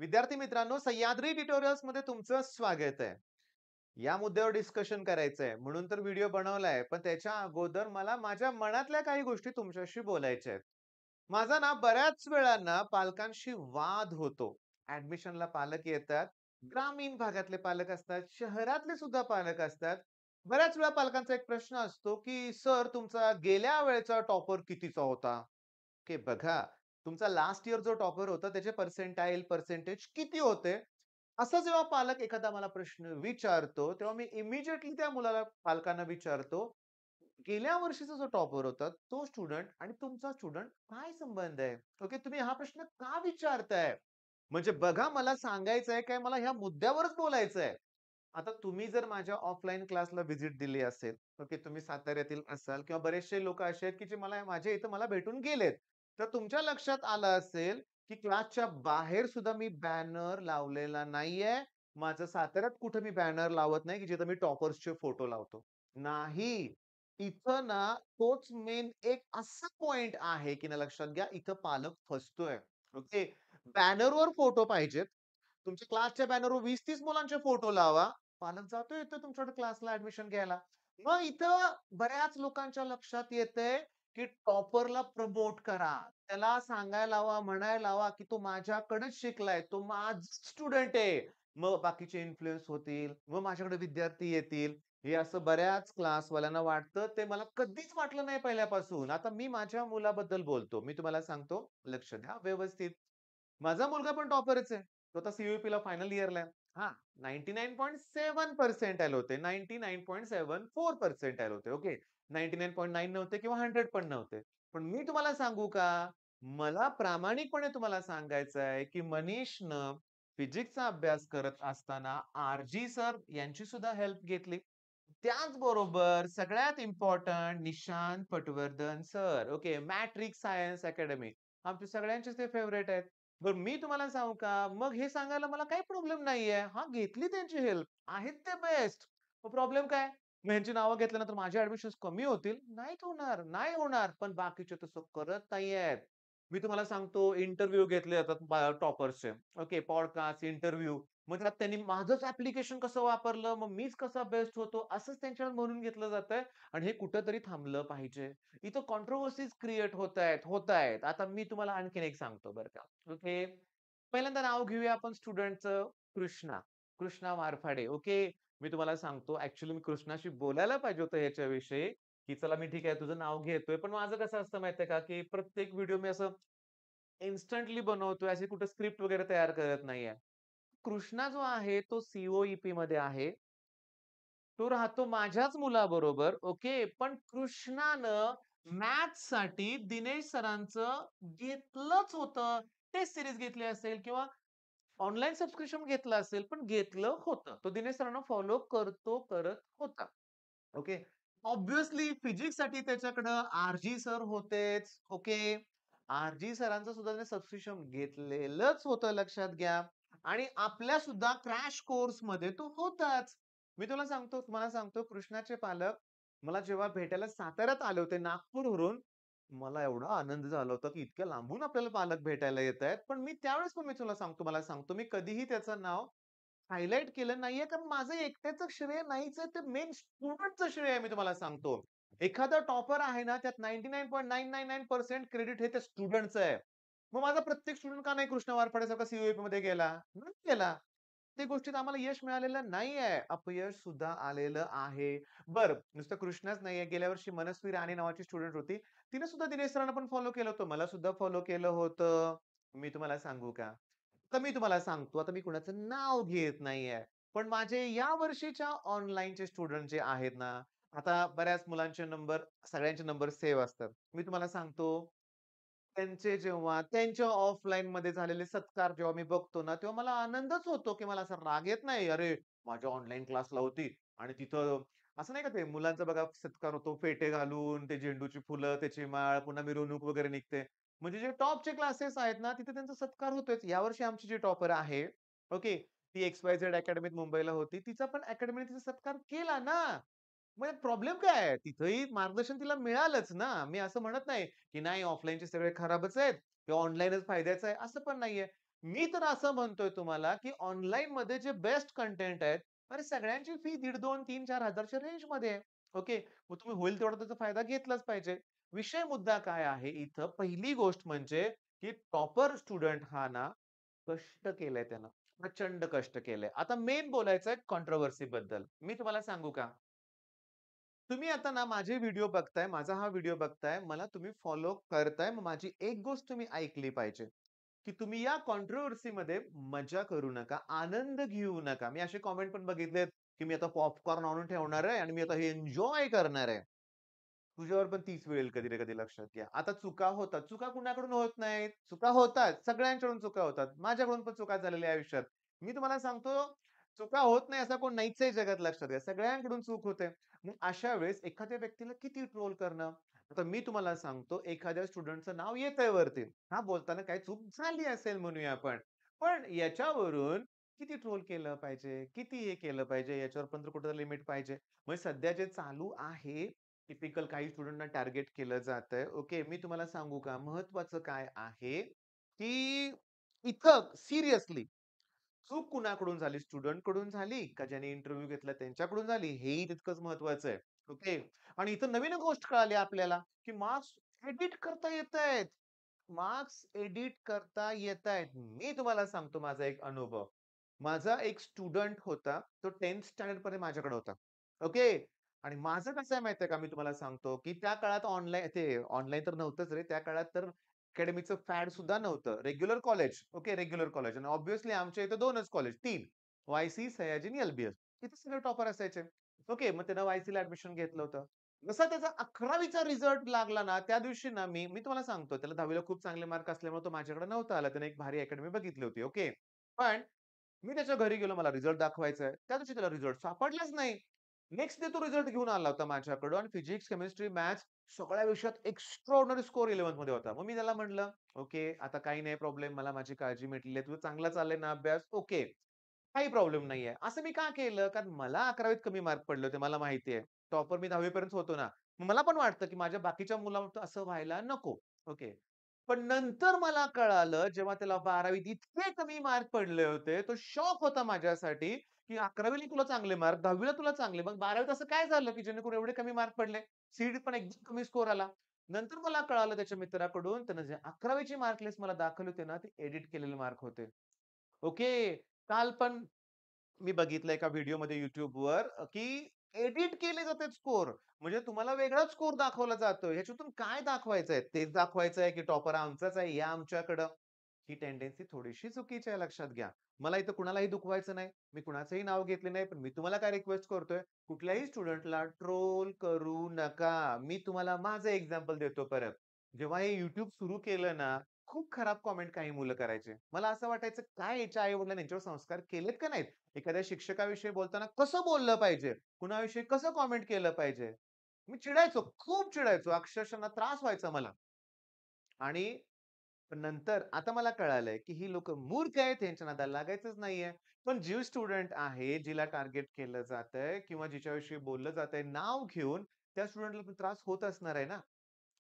विद्यार्थी मित्रांनो, सह्याद्री ट्युटोरियल्स मध्ये तुमचं स्वागत आहे. या मुद्द्यावर डिस्कशन करायचंय म्हणून तर व्हिडिओ बनवलाय. पण त्याच्या अगोदर मला माझ्या मनातल्या काही गोष्टी तुमच्याशी बोलायच्या आहेत. माझा ना बऱ्याच वेळा ना पालकांशी वाद होतो. ऍडमिशनला पालक येतात. ग्रामीण भागातले पालक असतात, शहरातले सुद्धा पालक असतात. बऱ्याच वेळा पालकांचा एक प्रश्न असतो, की सर तुमचा गेल्या वेळेचा टॉपर कितीचा होता? की बघा, तुमचा लास्ट इयर जो टॉपर होता त्याचे पर्सेंटेज किती होते? असा जेव्हा पालक एखादा मला प्रश्न विचारतो, तेव्हा मी इमिडिएटली त्या पालकांना विचारतो, गेल्या वर्षीचा जो टॉपर होता, तो स्टुडंट आणि तुमचा स्टुडंट काय संबंध आहे? ओके, तुम्ही हा प्रश्न का विचारताय? म्हणजे बघा, मला सांगायचंय काय, मला ह्या मुद्द्यावरच बोलायचंय. आता तुम्ही जर माझ्या ऑफलाईन क्लासला व्हिजिट दिली असेल, ओके, तुम्ही साताऱ्यातील असाल किंवा बरेचसे लोक असे आहेत, की जे माझ्या इथं मला भेटून गेलेत. तर तुमच्या लक्षात आलं असेल, की क्लासच्या बाहेर सुद्धा मी बॅनर लावलेला नाहीये. माझं साताऱ्यात कुठे मी बॅनर लावत नाही, की जिथं मी टॉपर्सचे फोटो लावतो. नाही. इथं ना तोच मेन एक असा पॉइंट आहे, की ना लक्षात घ्या, इथं पालक फसतोय. ओके. बॅनरवर फोटो पाहिजेत. तुमच्या क्लासच्या बॅनरवर 20-30 मुलांचे फोटो लावा. पालक जातो येतो तुमच्याकडे क्लासला ॲडमिशन घ्यायला. मग इथं बऱ्याच लोकांच्या लक्षात येतंय, की टॉपरला प्रमोट करा. त्याला सांगायला लावा, म्हणायला लावा, की तो माझ्याकडेच शिकलाय. तो माझा स्टुडंट आहे. मग बाकीचे इन्फ्लुअन्स होतील. मग माझ्याकडे विद्यार्थी येतील. हे असं बऱ्याच क्लासवाल्यांना वाटतं. ते मला कधीच वाटलं नाही पहिल्यापासून. आता मी माझ्या मुलाबद्दल बोलतो. मी तुम्हाला सांगतो, लक्ष द्या व्यवस्थित. माझा मुलगा पण टॉपरच आहे. तो आता सी-यू-ई-पीला फायनल इयरला आहे. हां, 99.7 पर्सेंटाइल होते. 99.74 पर्सेंटाइल होते. ओके. 99.9 नव्हते किंवा 100 पण नव्हते. पण मी तुम्हाला सांगू का? मला प्रामाणिकपणे तुम्हाला सांगायचं आहे, की मनीषनं फिजिक्सचा अभ्यास करत असताना आर-जी सर यांची सुद्धा हेल्प घेतली. त्याचबरोबर सगळ्यात important Nishant Patwardhan sir. Okay. Matrix science academy. आमचे सगळ्यांचेच ते फेव्हरेट आहेत. बरं मी तुम्हाला सांगू का? मग हे सांगायला मला काही प्रॉब्लेम नाहीये. हां, घेतली त्यांची हेल्प. आहेत ते बेस्ट. मग प्रॉब्लेम काय? मग ह्यांची नावं घेतल्यानंतर माझे ॲडमिशन्स कमी होतील? नाहीत होणार, नाही होणार. पण बाकीचे तसं करत नाहीयेत. मी तुम्हाला सांगतो इंटरव्ह्यू घेतले जातात टॉपर्सचे. Okay, podcast, interview. मग त्यात त्यांनी माझंच ॲप्लिकेशन कसं वापरलं, मग मीच कसा बेस्ट होतो, असंच त्यांच्यावर म्हणून घेतलं जातंय आणि हे कुठेतरी थांबलं पाहिजे. इथं कॉन्ट्रोव्हर्सीज क्रिएट होतायत. आता मी तुम्हाला आणखीन एक सांगतो बरं का. ओके. पहिल्यांदा नाव घेऊया आपण स्टुडंटचं. कृष्णा. कृष्णा वारफाडे. ओके. मी तुम्हाला सांगतो ॲक्चुअली मी कृष्णाशी बोलायला पाहिजे होतं ह्याच्याविषयी, की चला मी ठीक आहे तुझं नाव घेतोय. पण माझं कसं असतं माहिती का, की प्रत्येक व्हिडिओ मी असं इन्स्टंटली बनवतोय. अशी कुठे स्क्रिप्ट वगैरे तयार करत नाहीये. कृष्णा जो आहे तो सी मध्ये आहे. तो राहतो माझ्याच मुलाबरोबर, ओके. पण कृष्णानं मॅथ्ससाठी दिनेश सरांचं घेतलंच होतं. टेस्ट सीरीज घेतली असेल किंवा ऑनलाईन सबस्क्रिप्शन घेतलं असेल, पण घेतलं होतं. तो दिनेश सरांना फॉलो करत होता. ओके. ऑब्व्हियसली फिजिक्ससाठी त्याच्याकडं आर-जी सर होतेच. ओके. आर-जी सरांचं सुद्धा त्याने सबस्क्रिप्शन घेतलेलंच होतं लक्षात घ्या. आणि आपल्या सुद्धा क्रॅश कोर्समध्ये तो होताच. मी तुम्हाला सांगतो कृष्णाचे पालक मला जेव्हा भेटायला साताऱ्यात आले होते नागपूरवरून, मला एवढा आनंद झाला होता, की इतक्या लांबून आपल्याला पालक भेटायला येतायत. पण मी तुला सांगतो, मला सांगतो, मी कधीही त्याचं नाव हायलाइट केलं नाहीये, कारण माझं एकट्याचं श्रेय नाहीच आहे. ते मेन स्टुडंटचं श्रेय आहे मी तुम्हाला सांगतो. एखादा टॉपर आहे ना, त्यात 99.999% क्रेडिट हे त्या स्टुडंटचं आहे. मग माझा प्रत्येक स्टुडंट का नाही कृष्ण वारफाडेसारखा सी-यू-ई-पीमध्ये गेला? नाही गेला. त्या गोष्टीत आम्हाला यश मिळालेलं नाहीये. अपयश सुद्धा आलेलं आहे. बरं, नुसतं कृष्णच नाहीये. गेल्या वर्षी मनस्वी राणे नावाची स्टुडंट होती. तिने सुद्धा दिनेश सरांना पण फॉलो केलं होतं. मला सुद्धा फॉलो केलं होतं. मी तुम्हाला सांगू का? तर मी तुम्हाला सांगतो, आता मी कुणाचं नाव घेत नाहीये. पण माझे या वर्षीच्या ऑनलाईनचे स्टुडंट जे आहेत ना, आता बऱ्याच मुलांचे नंबर सगळ्यांचे नंबर सेव्ह असतात. मी तुम्हाला सांगतो, त्यांचे जेव्हा त्यांच्या ऑफलाईनमध्ये झालेले सत्कार जेव्हा मी बघतो ना, तेव्हा मला आनंदच होतो, की मला असा राग येत नाही. अरे, माझ्या ऑनलाईन क्लासला होती आणि तिथं असं नाही का ते मुलांचा बघा सत्कार होतो, फेटे घालून, ते झेंडूची फुलं, त्याची माळ, पुन्हा मिरवणूक वगैरे निघते. म्हणजे जे टॉपचे क्लासेस आहेत ना, तिथे त्यांचा सत्कार होतोच. यावर्षी आमची जी टॉपर आहे, ओके, ती एक्स-वाय-झेड अकॅडमीत मुंबईला होती. तिचा पण अकॅडमीने तिचा सत्कार केला ना. मग प्रॉब्लेम काय आहे? तिथंही मार्गदर्शन तिला मिळालंच ना. मी असं म्हणत नाही, की नाही ऑफलाईनचे सगळे खराबच आहेत किंवा ऑनलाईनच फायद्याचं आहे, असं पण नाहीये. मी तर असं म्हणतोय तुम्हाला, की ऑनलाईनमध्ये जे बेस्ट कंटेंट आहेत, अरे सगळ्यांची फी 1.5, 2, 3, 4,000च्या रेंजमध्ये आहे. ओके. मग तुम्ही होईल तेवढा त्याचा फायदा घेतलाच पाहिजे. विषय मुद्दा काय आहे इथं, पहिली गोष्ट म्हणजे, की टॉपर स्टुडंट हा ना, कष्ट केलंय त्यानं. प्रचंड कष्ट केलंय. आता मेन बोलायचं आहे कॉन्ट्रोव्हर्सी बद्दल. मी तुम्हाला सांगू का? तुम्ही आता ना माझे व्हिडिओ बघताय, माझा हा व्हिडिओ बघताय, मला तुम्ही फॉलो करताय. मग माझी एक गोष्ट तुम्ही ऐकली पाहिजे, की तुम्ही या कॉन्ट्रोव्हर्सीमध्ये मजा करू नका, आनंद घेऊ नका. मी असे कमेंट पण बघितलेत, की मी आता पॉपकॉर्न आणून ठेवणार आहे आणि मी आता हे एन्जॉय करणार आहे. तुझ्यावर पण तीच वेळ येईल कधी ना कधी लक्षात घ्या. आता चुका होतात. चुका कुणाकडून होत नाहीत. चुका होतात. सगळ्यांकडून चुका होतात. माझ्याकडून पण चुका झालेल्या आहे आयुष्यात. मी तुम्हाला सांगतो, चुका होत नाही असा कोण नाहीच आहे जगात लक्षात घ्या. सगळ्यांकडून चूक होते. मग अशा वेळेस एखाद्या व्यक्तीला किती ट्रोल करणं? आता मी तुम्हाला सांगतो, एखाद्या स्टुडंटचं नाव येतंय वरती. हां, बोलताना काही चूक झाली असेल म्हणूया आपण. पण याच्यावरून किती ट्रोल केलं पाहिजे? किती हे केलं पाहिजे? याच्यावर पण तर कुठेतरी लिमिट पाहिजे. मग सध्या जे चालू आहे टिपिकल काही स्टुडंटना टार्गेट केलं जातंय. ओके, मी तुम्हाला सांगू का महत्वाचं काय आहे, की इथं सीरियसली चूक कुणाकडून झाली? स्टुडंटकडून झाली का ज्याने इंटरव्ह्यू घेतला त्यांच्याकडून झाली? हेही तितकंच महत्वाचं आहे. ओके. आणि इथं नवीन एक गोष्ट कळाली आपल्याला, की मार्क्स एडिट करता येतायत. मार्क्स एडिट करता येतायत. मी तुम्हाला सांगतो माझा एक अनुभव. माझा एक स्टुडंट होता. तो 10th स्टँडर्ड पर्यंत माझ्याकडे होता. ओके. आणि माझं कसं आहे माहिती आहे का, मी तुम्हाला सांगतो, की त्या काळात ऑनलाईन तर नव्हतंच रे. त्या काळात तर अकॅडमीचं फॅड सुद्धा नव्हतं. Regular college, okay, regular college आणि ऑब्व्हियसली आमच्या इथे 2च कॉलेज, 3 वाय-सी, सयाजी आणि एल इथे सगळे टॉपर असायचे. ओके, मग त्यानं वाय-सीला ॲडमिशन घेतलं होतं. जसा त्याचा 11वीचा रिझल्ट लागला ना, त्या दिवशी ना मी तुम्हाला सांगतो त्याला 10वीला खूप चांगले मार्क असल्यामुळे तो माझ्याकडे नव्हता आला. त्याने एक भारी अकॅडमी बघितली होती. ओके. पण मी त्याच्या घरी गेलो मला रिझल्ट दाखवायचा आहे. त्या दिवशी त्याला रिझल्ट सापडलाच नाही. नेक्स्ट डे तो रिझल्ट घेऊन आला होता माझ्याकडं आणि फिजिक्स, केमिस्ट्री, मॅथ्स सगळ्या विषयात एक्स्ट्राऑर्डिनरी स्कोर 11th मध्ये होता. मग मी त्याला म्हटलं, "ओके, आता काही नाही प्रॉब्लेम. मला माझी काळजी मिटलेली आहे. तुझं चांगला चाललंय ना अभ्यास? ओके. काही प्रॉब्लेम नाहीये." असं मी का केलं? कारण मला 11वीत कमी मार्क पडले होते. मला माहिती आहे. टॉपर मी 10वी पर्यंत होतो ना. मला पण वाटतं, की माझ्या बाकीच्या मुलांचं असं व्हायला नको. ओके. पण नंतर मला कळालं, जेव्हा त्याला 12वीत इतके कमी मार्क पडले होते, तो शॉक होता माझ्यासाठी, की 11वीला तुला चांगले मार्क, 10वीला तुला चांगले, मग 12वीत असं काय झालं, की जेणेकरून एवढे कमी मार्क पडले? सी पण एकदम कमी स्कोर आला. नंतर मला कळालं त्याच्या मित्राकडून, त्यानं जे 11वीची मार्क लिस्ट मला दाखवली होती ना, ते एडिट केलेले मार्क होते. ओके. काल पण मी बघितलं एका व्हिडिओमध्ये YouTubeवर की एडिट केले जातात स्कोर. म्हणजे तुम्हाला वेगळाच स्कोर दाखवला जातोय. ह्याच्यातून काय दाखवायचंय? तेच दाखवायचंय की टॉपर आमचाच आहे, या आमच्याकडं. ही टेंडन्सी थोडीशी चुकीची आहे लक्षात घ्या. मला इथं कुणालाही दुखवायचं नाही. मी कुणाचंही नाव घेतले नाही. पण मी तुम्हाला काय रिक्वेस्ट करतोय, कुठल्याही स्टुडंटला ट्रोल करू नका. मी तुम्हाला माझं एक्झाम्पल देतो परत. जेव्हा हे YouTube सुरू केलं ना, खूप खराब कमेंट काही मुलं करायचे. मला असं वाटायचं काय याच्या आई-वडिलांनी यांच्यावर संस्कार केलेत का नाहीत? एखाद्या शिक्षकाविषयी बोलताना कसं बोललं पाहिजे? कुणाविषयी कसं कमेंट केलं पाहिजे? मी चिडायचो, खूप चिडायचो. अक्षरशः ना त्रास व्हायचा मला. आणि नंतर आता मला कळालंय, की ही लोकं मूर्ख आहेत, ह्यांच्या नादाला लागायचंच नाहीये. पण जी स्टुडंट आहे, जिला टार्गेट केलं जातंय किंवा जिच्याविषयी बोललं जातंय नाव घेऊन, त्या स्टुडंटला पण त्रास होत असणार आहे ना.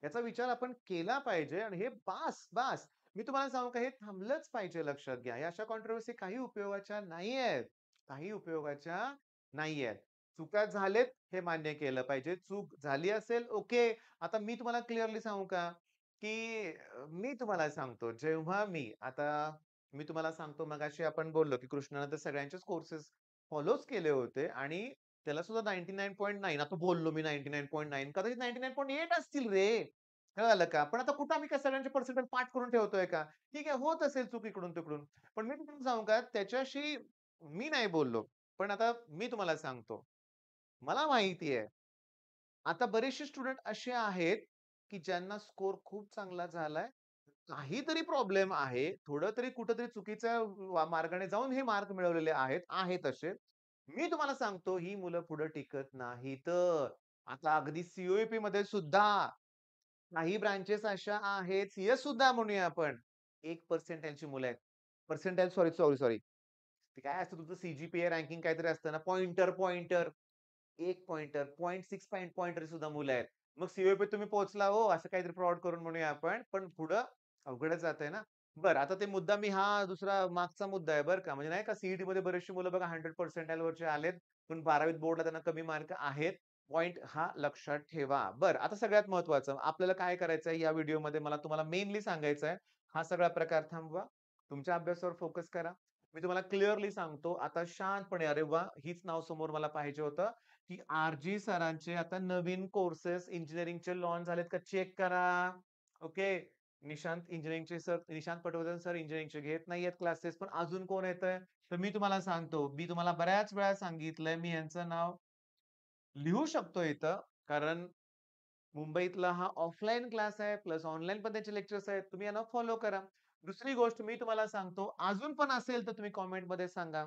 याचा विचार आपण केला पाहिजे आणि हे बास. मी तुम्हाला सांगू का हे थांबलंच पाहिजे लक्षात घ्या. या अशा कॉन्ट्रोव्हर्सी काही उपयोगाच्या नाहीयेत. काही उपयोगाच्या नाहीयेत. चुका झालेत हे मान्य केलं पाहिजे. चूक झाली असेल ओके. आता मी तुम्हाला क्लिअरली सांगू का, की मी तुम्हाला सांगतो जेव्हा मी तुम्हाला सांगतो मगाशी आपण बोललो, की कृष्णानं तर सगळ्यांचेच कोर्सेस फॉलोच केले होते आणि त्याला सुद्धा 99.9 आता बोललो मी 99.9 कदाचित 99.8 असतील रे. कळालं का? पण आता कुठं आम्ही काय सगळ्यांचे पर्सेंटेज पाठ करून ठेवतोय का? ठीक आहे, होत असेल चूक इकडून-तिकडून. पण मी तुम्हाला सांगू का त्याच्याशी मी नाही बोललो. पण आता मी तुम्हाला सांगतो. मला माहिती आहे. आता बरेचसे स्टुडंट असे आहेत, की ज्यांना स्कोर खूप चांगला झालाय. काहीतरी प्रॉब्लेम आहे. थोडं तरी कुठेतरी चुकीच्या मार्गाने जाऊन हे मार्क मिळवलेले आहेत. आहेत असे. मी तुम्हाला सांगतो ही मुलं पुढे टिकत नाहीत. आता अगदी सी-ओ-ए-पीमध्ये सुद्धा काही ब्रांचेस अशा आहेत, सी सुद्धा म्हणूया आपण. 1 पर्सेंटाइलची मुलं आहेत. Percentile sorry. ते काय असतं तुमचं सी रँकिंग काहीतरी असतं ना, पॉइंटर 1 पॉइंटर, 0.6 पॉइंटर सुद्धा मुलं आहेत. मग सी तुम्ही पोहोचला हो, असं काहीतरी फ्रॉड करून म्हणूया आपण. पण पुढं अवघडच जातंय ना. बरं, आता ते मुद्दा मी हा दुसरा मागचा मुद्दा आहे बरं का. म्हणजे नाही का सी-ई-टीमध्ये बरेचशी मुलं बघा 100% वरचे आलेत, पण 12वीत बोर्डला त्यांना कमी मार्क आहेत. पॉइंट हा लक्षात ठेवा. बरं, आता सगळ्यात महत्त्वाचं आपल्याला काय करायचंय या व्हिडिओमध्ये मला तुम्हाला मेनली सांगायचं आहे, हा सगळा प्रकार थांबवा. तुमच्या अभ्यासावर फोकस करा. मी तुम्हाला क्लिअरली सांगतो आता शांतपणे अरे वाह! हीच नाव समोर मला पाहिजे होतं, की आर-जी सरांचे आता नवीन कोर्सेस इंजिनिअरिंगचे लॉन्च झालेत का चेक करा. ओके. निशांत पटवर्धन सर इंजिनिअरिंगचे घेत नाहीयेत क्लासेस, पण अजून कोण येतंय? तर मी तुम्हाला सांगतो, मी तुम्हाला बऱ्याच वेळा सांगितलंय, मी यांचं नाव लिहू शकतो इथं, कारण मुंबईतला हा ऑफलाईन क्लास आहे, प्लस ऑनलाईन पण त्याचे लेक्चर्स आहेत. तुम्ही यांना फॉलो करा. दुसरी गोष्ट मी तुम्हाला सांगतो, अजून पण असेल तर तुम्ही कमेंटमध्ये सांगा.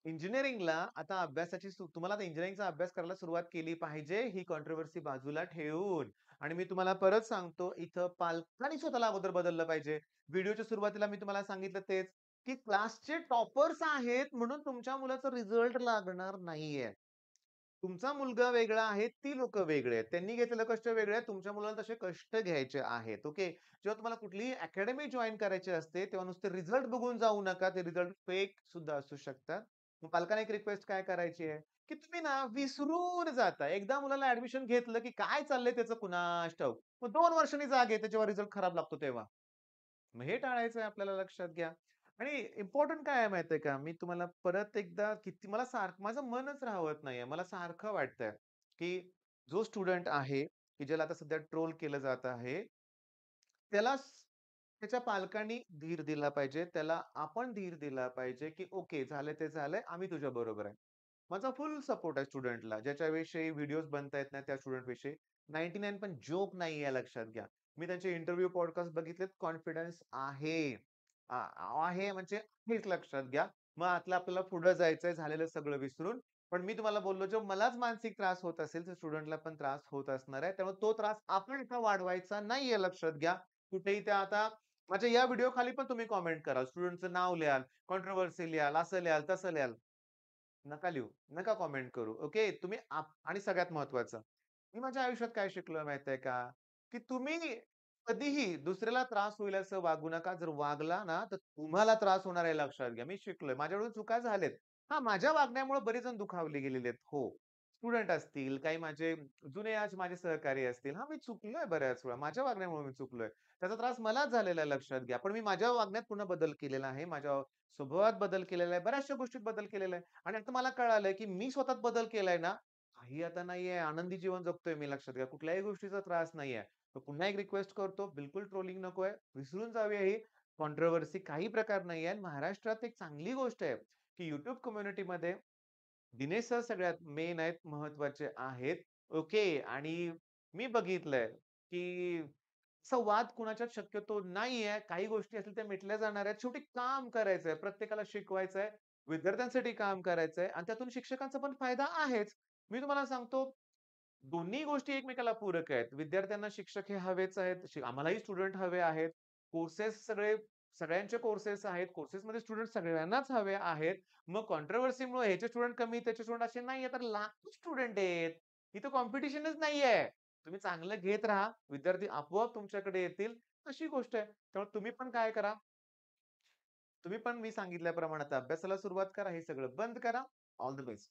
इंजिनिअरिंगला आता तुम्हाला आता इंजिनिअरिंगचा अभ्यास करायला सुरुवात केली पाहिजे, ही कॉन्ट्रोव्हर्सी बाजूला ठेवून. आणि मी तुम्हाला परत सांगतो, इथं पालकांनी स्वतःला अगोदर बदललं पाहिजे. व्हिडिओच्या सुरुवातीला मी तुम्हाला सांगितलं तेच, की क्लासचे टॉपर्स आहेत म्हणून तुमच्या मुलाचा रिझल्ट लागणार नाहीये. तुमचा मुलगा वेगळा आहे, ती लोकं वेगळे आहेत. त्यांनी घेतलेले कष्ट वेगळे आहेत. तुमच्या मुलाला तसे कष्ट घ्यायचे आहेत. ओके. जेव्हा तुम्हाला कुठलीही अकॅडमी जॉइन करायची असते, तेव्हा नुसते रिझल्ट बघून जाऊ नका. ते रिझल्ट फेक सुद्धा असू शकतात. मग पालकांना एक रिक्वेस्ट काय करायची आहे, की तुम्ही ना विसरून जाता. एकदा मुलाला ॲडमिशन घेतलं, की काय चाललंय त्याचं कुणास ठाऊक. मग 2 वर्षांनी जाग येते जेव्हा रिझल्ट खराब लागतो तेव्हा. मग हे टाळायचं आहे आपल्याला लक्षात घ्या. आणि इम्पोर्टंट काय आहे माहिती का? मी तुम्हाला परत एकदा किती मला सारखं माझं मनच राहवत नाहीये. मला सारखं वाटतंय, की जो स्टुडंट आहे, की ज्याला आता सध्या ट्रोल केलं जात आहे, त्याला त्याच्या पालकांनी धीर दिला पाहिजे. त्याला आपण धीर दिला पाहिजे, की ओके झालंय ते झालंय. आम्ही तुझ्या बरोबर आहे. माझा फुल सपोर्ट आहे स्टुडंटला. ज्याच्याविषयी व्हिडिओज बनतायत ना त्या स्टुडंटविषयी. 99 पण जोक नाहीये लक्षात घ्या. मी त्यांचे इंटरव्ह्यू पॉडकास्ट बघितलेत. कॉन्फिडन्स आहे. आ आहे म्हणजे हेच लक्षात घ्या. मग आतलं आपल्याला पुढे जायचंय झालेलं सगळं विसरून. पण मी तुम्हाला बोललो, जो मलाच मानसिक त्रास होत असेल, तर स्टुडंटला पण त्रास होत असणार आहे. त्यामुळे तो त्रास आपण इथं वाढवायचा नाहीये लक्षात घ्या. कुठेही त्या आता माझ्या या व्हिडिओ खाली पण तुम्ही कमेंट करा. स्टुडंटचं नाव लिहाल, कॉन्ट्रोव्हर्सी लिहाल, असं लिहाल, तसं लिहाल. नका लिहू. नका कमेंट करू. ओके. तुम्ही आणि सगळ्यात महत्त्वाचं, मी माझ्या आयुष्यात काय शिकलोय माहितीये का? की तुम्ही कधीही दुसऱ्याला त्रास होईल असं वागू नका. जर वागला ना, तर तुम्हाला त्रास होणार आहे लक्षात घ्या. मी शिकलोय. माझ्याकडून चुका झाल्यात. हां, माझ्या वागण्यामुळे बरेच जण दुखावले गेलेले आहेत. हो. स्टुडंट असतील, काही माझे जुने आज माझे सहकारी असतील. हां, मी चुकलोय बऱ्याच वेळा. माझ्या वागण्यामुळे मी चुकलोय. त्याचा त्रास मलाच झालेला आहे लक्षात घ्या. पण मी माझ्या वागण्यात पुन्हा बदल केलेला आहे. माझ्या स्वभावात बदल केलेला आहे. बऱ्याचशा गोष्टीत बदल केलेला आहे. आणि आता मला कळालंय, की मी स्वतःत बदल केलाय ना, काही आता नाहीये. आनंदी जीवन जगतोय मी लक्षात घ्या. कुठल्याही गोष्टीचा त्रास नाहीये. तर पुन्हा एक रिक्वेस्ट करतो, बिलकुल ट्रोलिंग नकोय. विसरून जाऊया ही कॉन्ट्रोव्हर्सी काही प्रकार नाहीये. आणि महाराष्ट्रात एक चांगली गोष्ट आहे, की YouTube कम्युनिटीमध्ये दिनेश सर सगळ्यात मेन आहेत, महत्त्वाचे आहेत. ओके. आणि मी बघितलंय, की असा वाद कुणाच्यात शक्यतो नाहीये. काही गोष्टी असतील त्या मिटल्या जाणार आहेत. शेवटी काम करायचंय. प्रत्येकाला शिकवायचंय. विद्यार्थ्यांसाठी काम करायचंय आणि त्यातून शिक्षकांचा पण फायदा आहेच. मी तुम्हाला सांगतो, दोन्ही गोष्टी एकमेकाला पूरक आहेत. विद्यार्थ्यांना शिक्षक हे हवेच आहेत. आम्हालाही स्टुडंट हवे आहेत. सगळ्यांचे कोर्सेस आहेत. कोर्सेसमध्ये स्टुडंट सगळ्यांनाच हवे आहेत. मग कॉन्ट्रोव्हर्सीमुळे ह्याचे स्टुडंट कमी, त्याचे स्टुडंट असे नाहीये, तर लाखो स्टुडंट आहेत. इथं कॉम्पिटिशनच नाहीये. तुम्ही चांगलं घेत राहा. विद्यार्थी आपोआप तुमच्याकडे येतील. अशी गोष्ट आहे. त्यामुळे तुम्ही पण काय करा, तुम्ही पण मी सांगितल्याप्रमाणे आता अभ्यासाला सुरुवात करा. हे सगळं बंद करा. All the best.